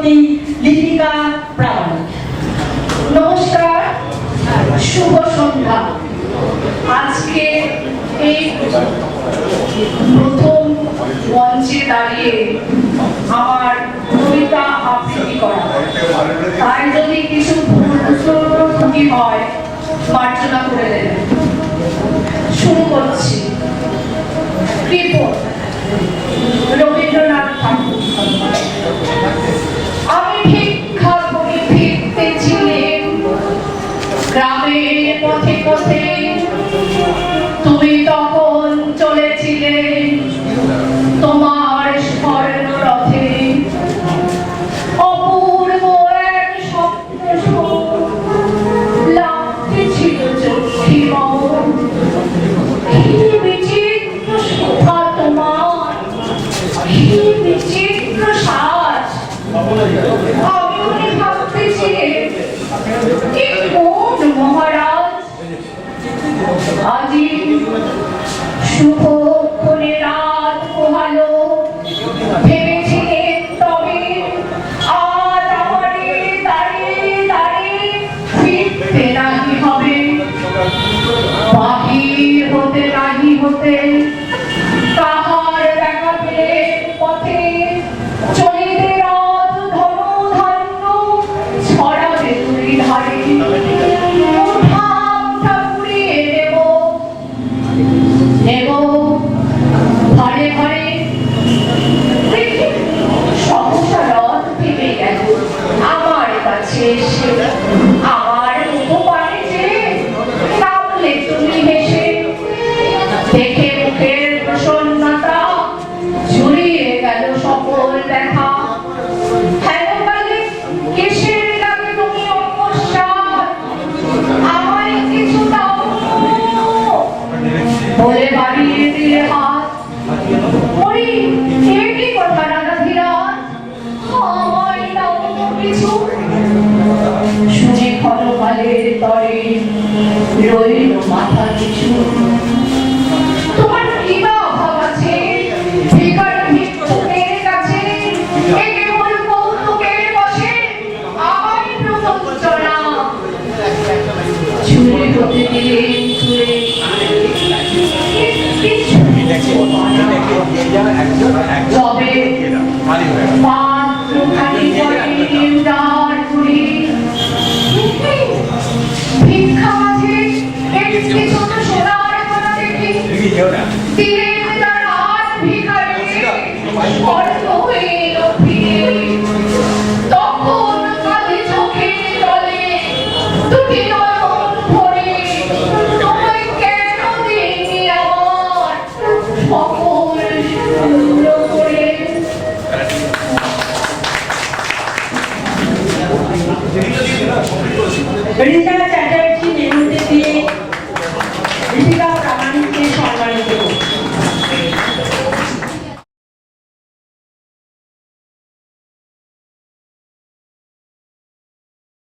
শ্রীমতী লিপিকা প্রামাণিক। নমস্কার, শুভ সন্ধ্যা। আজকে এই প্রথম মঞ্চে দাঁড়িয়ে আমার কবিতা আবৃত্তি করা, তাই যদি কিছু ভুল হয় মার্জনা করে দেবেন। শুরু করছি। রবীন্দ্রনাথ ঠাকুর। আমি ভিক্ষা করি ফিরতেছিলেন গ্রামের পথে পথে, তুমি তখন চলেছিলে তোমার স্বর্ণ রথে। অপূর্ব এক স্বপ্ন লাগতেছিল চোখে মন, কি বিচিত্র শোভা তোমার, কি বিচিত্র সাজ। আমি উনি ভাবতেছিলেন কি কোন মহারাজ আজি শুভক্ষণে রাত পোহালো। ভেবেছিলেন তবে আজ আমারে দাঁড়িয়ে দাঁড়িয়ে ফিরতে রাজি হবে, বাহির হতে রাজি হতে কাহার দেখা পেলে পথে চলিতে রথ ধনু ধান্য ছড়াবে দুই ধারে। নেব ঘরে ঘরে সহসা রথ ভেবে গেল আমার কাছে এসে, আমার উপপানে যে নামলে তুমি হেসে। দেখে মুখের প্রসন্নতা ঝুরিয়ে গেল সকল দেখা। হেলো কালে কিসের লাগে তুমি অকস্মাৎ, আমায় কিছু দাও বলে বাড়িয়ে দিলে হাত। ওই কি কথা রাধাধীরাজ, আমায় দাও কিছু। শুনে ক্ষণকালের তরে রইল মাথা কিছু। তোমার কি বা অভাব আছে ভিখার ভিক্ষুকের কাছে, এ কেবল কৌতুকের বশে আমায় প্রবঞ্চনা। চুরি হতে দিলেন চুরে তবে পাত্রখানি করে উদার করে ভিক্ষা মাঝে একটি ছোট সোনার কণা দেখি দিলেন তার হাত ভিখারিকে।